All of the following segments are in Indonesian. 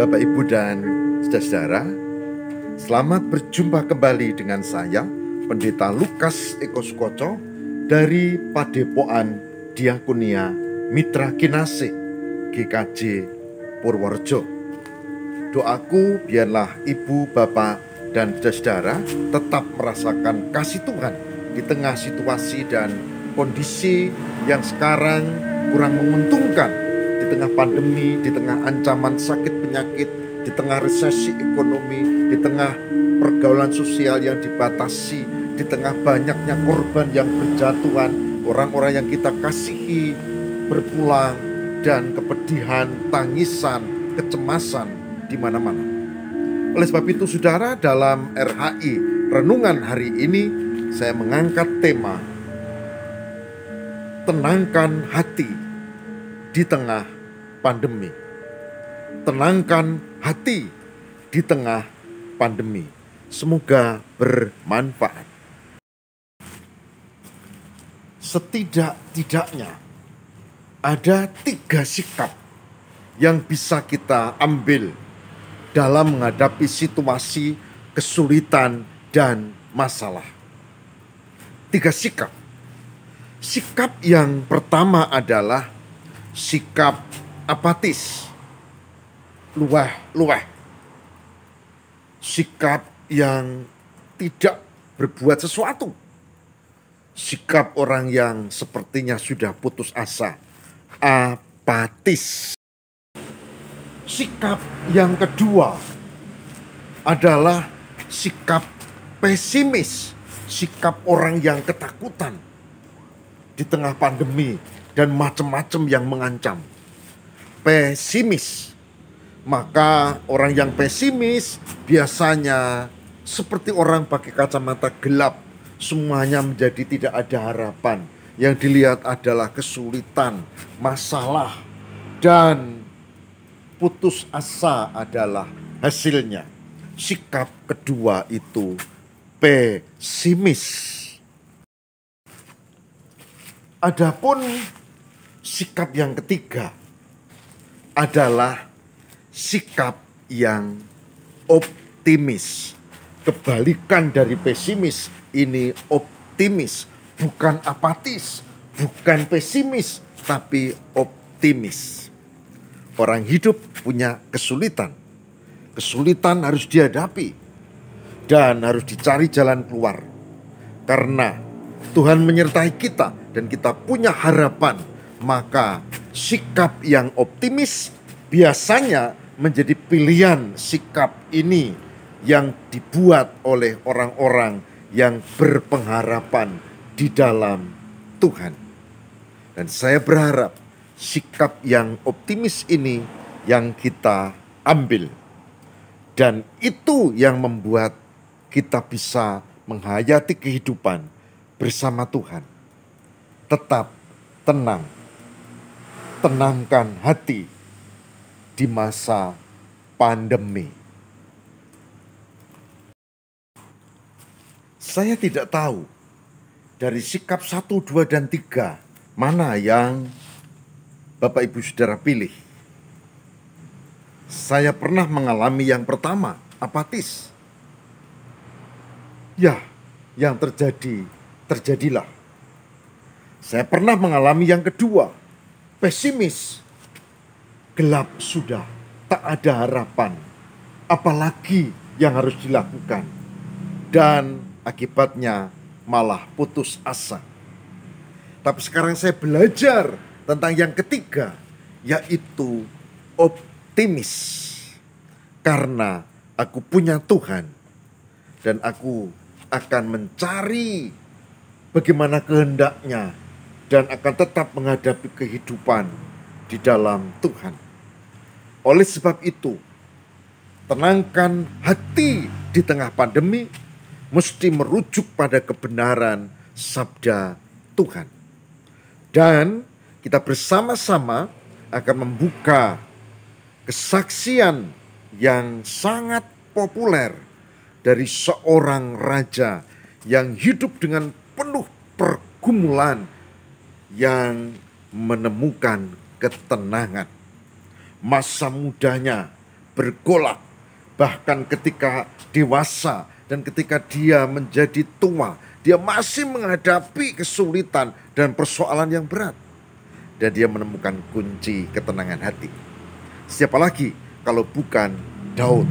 Bapak, Ibu, dan saudara-saudara, selamat berjumpa kembali dengan saya, Pendeta Lukas Eko Sukoco dari Padepokan Diakonia Mitra Kinasih GKJ Purworejo. Doaku biarlah Ibu, Bapak, dan saudara tetap merasakan kasih Tuhan di tengah situasi dan kondisi yang sekarang kurang menguntungkan, di tengah pandemi, di tengah ancaman sakit penyakit, di tengah resesi ekonomi, di tengah pergaulan sosial yang dibatasi, di tengah banyaknya korban yang berjatuhan, orang-orang yang kita kasihi berpulang, dan kepedihan, tangisan, kecemasan di mana-mana. Oleh sebab itu, saudara, dalam RHI Renungan hari ini saya mengangkat tema tenangkan hati di tengah pandemi. Tenangkan hati di tengah pandemi. Semoga bermanfaat. Setidak-tidaknya ada 3 sikap yang bisa kita ambil dalam menghadapi situasi kesulitan dan masalah. 3 sikap. Sikap yang pertama adalah sikap apatis, luweh. Sikap yang tidak berbuat sesuatu. Sikap orang yang sepertinya sudah putus asa, apatis. Sikap yang kedua adalah sikap pesimis, sikap orang yang ketakutan di tengah pandemi dan macam-macam yang mengancam. Pesimis. Maka orang yang pesimis biasanya seperti orang pakai kacamata gelap. Semuanya menjadi tidak ada harapan. Yang dilihat adalah kesulitan, masalah, dan putus asa adalah hasilnya. Sikap kedua itu pesimis. Adapun sikap yang ketiga adalah sikap yang optimis. Kebalikan dari pesimis, ini optimis, bukan apatis, bukan pesimis, tapi optimis. Orang hidup punya kesulitan. Kesulitan harus dihadapi dan harus dicari jalan keluar. Karena Tuhan menyertai kita dan kita punya harapan, maka sikap yang optimis biasanya menjadi pilihan sikap ini yang dibuat oleh orang-orang yang berpengharapan di dalam Tuhan. Dan saya berharap sikap yang optimis ini yang kita ambil. Dan itu yang membuat kita bisa menghayati kehidupan bersama Tuhan. Tetap tenang. Tenangkan hati di masa pandemi. Saya tidak tahu dari sikap 1, 2, dan 3 mana yang Bapak Ibu Saudara pilih. Saya pernah mengalami yang pertama, apatis. Ya, yang terjadilah. Saya pernah mengalami yang kedua, pesimis. Gelap sudah, tak ada harapan. Apalagi yang harus dilakukan. Dan akibatnya malah putus asa. Tapi sekarang saya belajar tentang yang ketiga, yaitu optimis. Karena aku punya Tuhan dan aku akan mencari bagaimana kehendaknya dan akan tetap menghadapi kehidupan di dalam Tuhan. Oleh sebab itu, tenangkan hati di tengah pandemi mesti merujuk pada kebenaran sabda Tuhan. Dan kita bersama-sama akan membuka kesaksian yang sangat populer dari seorang raja yang hidup dengan penuh pergumulan yang menemukan ketenangan. Masa mudanya bergolak. Bahkan ketika dewasa dan ketika dia menjadi tua, dia masih menghadapi kesulitan dan persoalan yang berat. Dan dia menemukan kunci ketenangan hati. Siapa lagi kalau bukan Daud?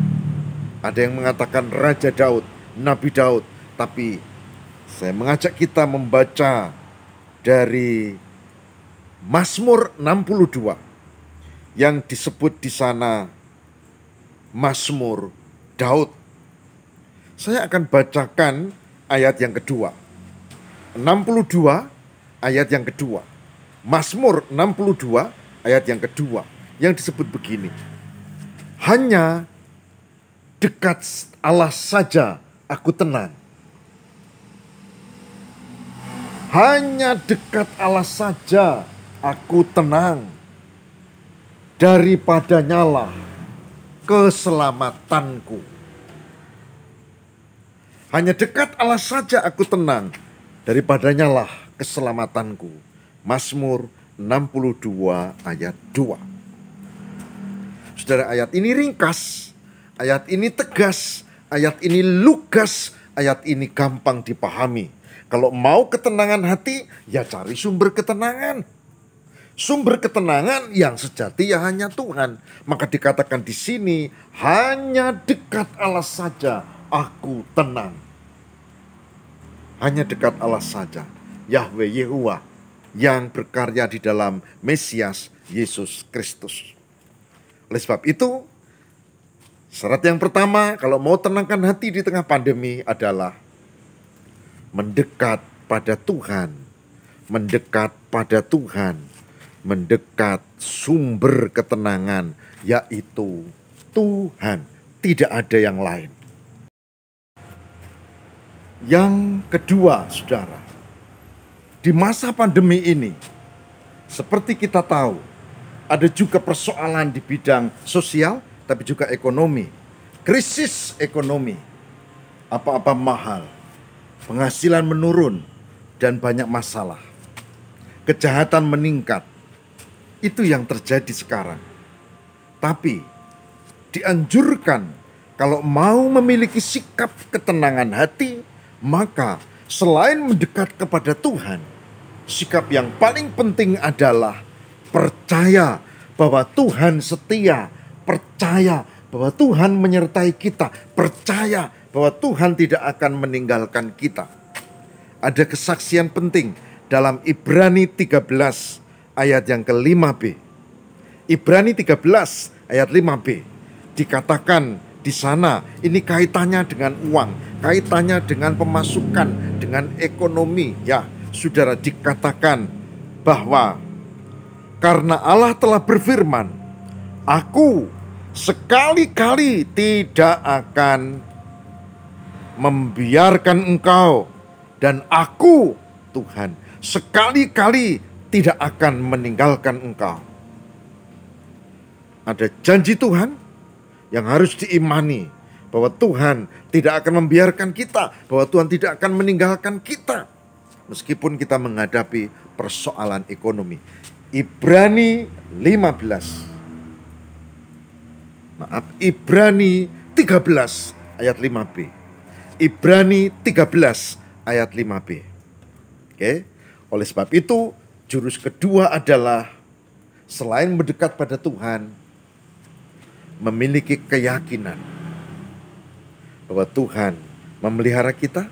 Ada yang mengatakan Raja Daud, Nabi Daud. Tapi saya mengajak kita membaca dari Mazmur 62 yang disebut di sana Mazmur Daud. Saya akan bacakan ayat yang kedua. 62 ayat yang kedua. Mazmur 62 ayat yang kedua yang disebut begini. Hanya dekat Allah saja aku tenang. Hanya dekat Allah saja aku tenang. Daripadanya lah keselamatanku. Hanya dekat Allah saja aku tenang. Daripadanya lah keselamatanku. Mazmur 62 ayat 2. Saudara, ayat ini ringkas, ayat ini tegas, ayat ini lugas, ayat ini gampang dipahami. Kalau mau ketenangan hati, ya cari sumber ketenangan. Sumber ketenangan yang sejati ya hanya Tuhan. Maka dikatakan di sini, hanya dekat Allah saja aku tenang. Hanya dekat Allah saja, Yahweh Yehuwa, yang berkarya di dalam Mesias Yesus Kristus. Oleh sebab itu, syarat yang pertama kalau mau tenangkan hati di tengah pandemi adalah mendekat pada Tuhan. Mendekat pada Tuhan. Mendekat sumber ketenangan, yaitu Tuhan. Tidak ada yang lain. Yang kedua, saudara, di masa pandemi ini, seperti kita tahu, ada juga persoalan di bidang sosial, tapi juga ekonomi. Krisis ekonomi, apa-apa mahal, penghasilan menurun, dan banyak masalah. Kejahatan meningkat. Itu yang terjadi sekarang. Tapi dianjurkan kalau mau memiliki sikap ketenangan hati, maka selain mendekat kepada Tuhan, sikap yang paling penting adalah percaya bahwa Tuhan setia, percaya bahwa Tuhan menyertai kita, percaya bahwa Tuhan tidak akan meninggalkan kita. Ada kesaksian penting dalam Ibrani 13 ayat yang ke-5b. Ibrani 13 ayat 5b. Dikatakan di sana, ini kaitannya dengan uang, kaitannya dengan pemasukan, dengan ekonomi. Ya, saudara, dikatakan bahwa karena Allah telah berfirman, aku sekali-kali tidak akan membiarkan engkau, dan aku, Tuhan, sekali-kali tidak akan meninggalkan engkau. Ada janji Tuhan yang harus diimani, bahwa Tuhan tidak akan membiarkan kita, bahwa Tuhan tidak akan meninggalkan kita, meskipun kita menghadapi persoalan ekonomi. Ibrani 13 ayat 5b. Ibrani 13 ayat 5b. Oke. Oleh sebab itu, jurus kedua adalah selain mendekat pada Tuhan, memiliki keyakinan bahwa Tuhan memelihara kita.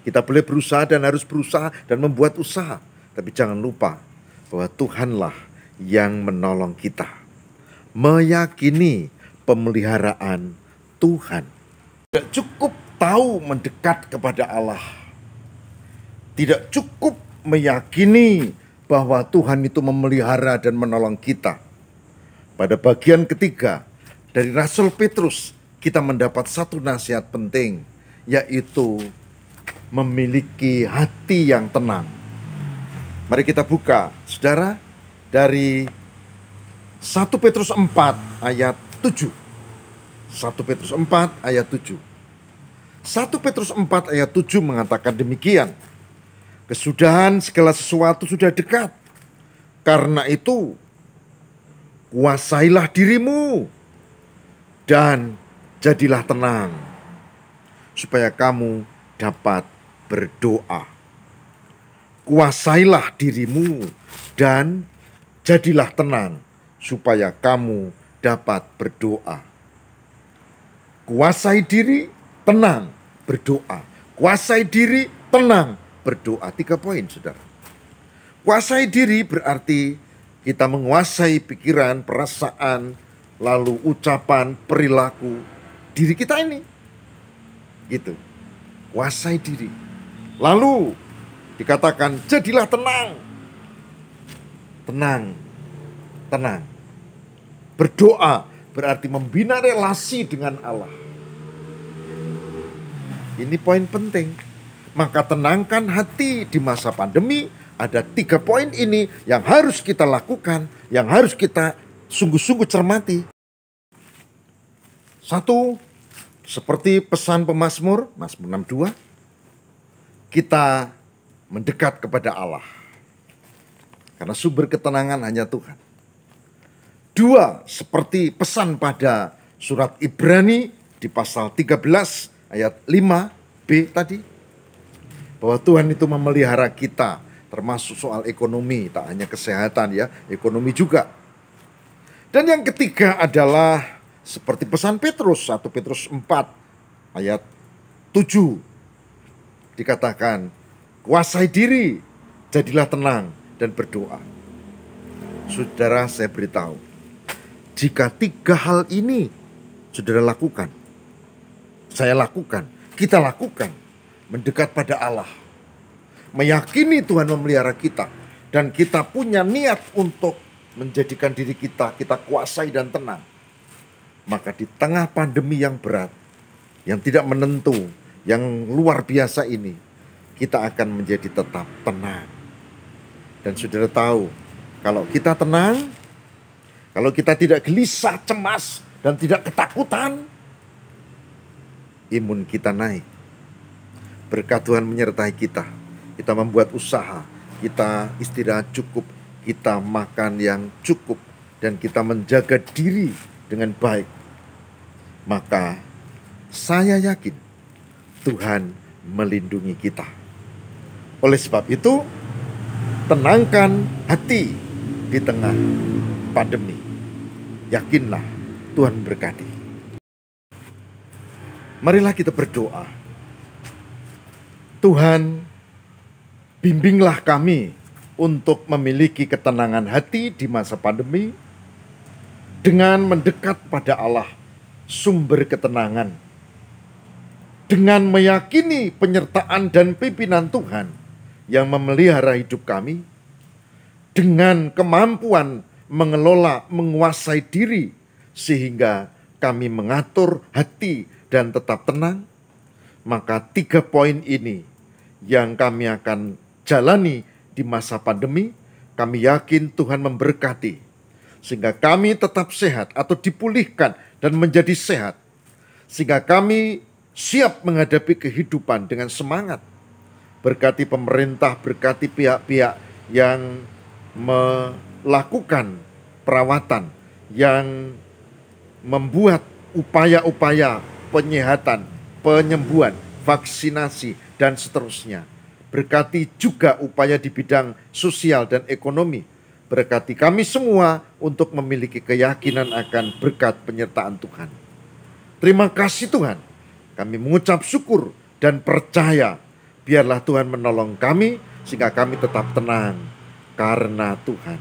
Kita boleh berusaha dan harus berusaha dan membuat usaha, tapi jangan lupa bahwa Tuhanlah yang menolong kita. Meyakini pemeliharaan Tuhan. Tidak cukup tahu mendekat kepada Allah. Tidak cukup meyakini bahwa Tuhan itu memelihara dan menolong kita. Pada bagian ketiga dari Rasul Petrus, kita mendapat satu nasihat penting, yaitu memiliki hati yang tenang. Mari kita buka, saudara, dari 1 Petrus 4 ayat 7. 1 Petrus 4 ayat 7. 1 Petrus 4 ayat 7 mengatakan demikian. Kesudahan segala sesuatu sudah dekat. Karena itu, kuasailah dirimu dan jadilah tenang, supaya kamu dapat berdoa. Kuasailah dirimu dan jadilah tenang, supaya kamu dapat berdoa. Kuasai diri, tenang, berdoa. Kuasai diri, tenang, berdoa. 3 poin, saudara. Kuasai diri berarti kita menguasai pikiran, perasaan, lalu ucapan, perilaku diri kita ini. Gitu. Kuasai diri. Lalu dikatakan jadilah tenang. Tenang. Tenang. Berdoa berarti membina relasi dengan Allah. Ini poin penting. Maka tenangkan hati di masa pandemi. Ada 3 poin ini yang harus kita lakukan, yang harus kita sungguh-sungguh cermati. 1, seperti pesan pemazmur, Mazmur 62, kita mendekat kepada Allah. Karena sumber ketenangan hanya Tuhan. 2, seperti pesan pada surat Ibrani di pasal 13 ayat 5b tadi. Bahwa Tuhan itu memelihara kita, termasuk soal ekonomi, tak hanya kesehatan ya, ekonomi juga. Dan yang ketiga adalah seperti pesan Petrus, 1 Petrus 4 ayat 7. Dikatakan, kuasai diri, jadilah tenang dan berdoa. Saudara, saya beritahu, jika 3 hal ini saudara lakukan, saya lakukan, kita lakukan, mendekat pada Allah, meyakini Tuhan memelihara kita, dan kita punya niat untuk menjadikan diri kita kuasai dan tenang, maka di tengah pandemi yang berat, yang tidak menentu, yang luar biasa ini, kita akan menjadi tetap tenang. Dan saudara tahu, kalau kita tenang, kalau kita tidak gelisah, cemas, dan tidak ketakutan, imun kita naik. Berkat Tuhan menyertai kita. Kita membuat usaha, kita istirahat cukup, kita makan yang cukup, dan kita menjaga diri dengan baik. Maka saya yakin Tuhan melindungi kita. Oleh sebab itu, tenangkan hati di tengah pandemi. Yakinlah Tuhan berkati. Marilah kita berdoa. Tuhan, bimbinglah kami untuk memiliki ketenangan hati di masa pandemi dengan mendekat pada Allah, sumber ketenangan. Dengan meyakini penyertaan dan pimpinan Tuhan yang memelihara hidup kami, dengan kemampuan mengelola, menguasai diri sehingga kami mengatur hati dan tetap tenang, maka 3 poin ini yang kami akan jalani di masa pandemi, kami yakin Tuhan memberkati sehingga kami tetap sehat atau dipulihkan dan menjadi sehat, sehingga kami siap menghadapi kehidupan dengan semangat. Berkati pemerintah, berkati pihak-pihak yang melakukan perawatan, yang membuat upaya-upaya penyehatan, penyembuhan, vaksinasi, dan seterusnya. Berkati juga upaya di bidang sosial dan ekonomi. Berkati kami semua untuk memiliki keyakinan akan berkat penyertaan Tuhan. Terima kasih Tuhan. Kami mengucap syukur dan percaya. Biarlah Tuhan menolong kami sehingga kami tetap tenang karena Tuhan.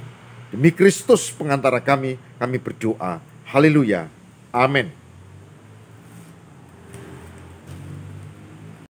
Demi Kristus pengantara kami berdoa. Haleluya. Amin.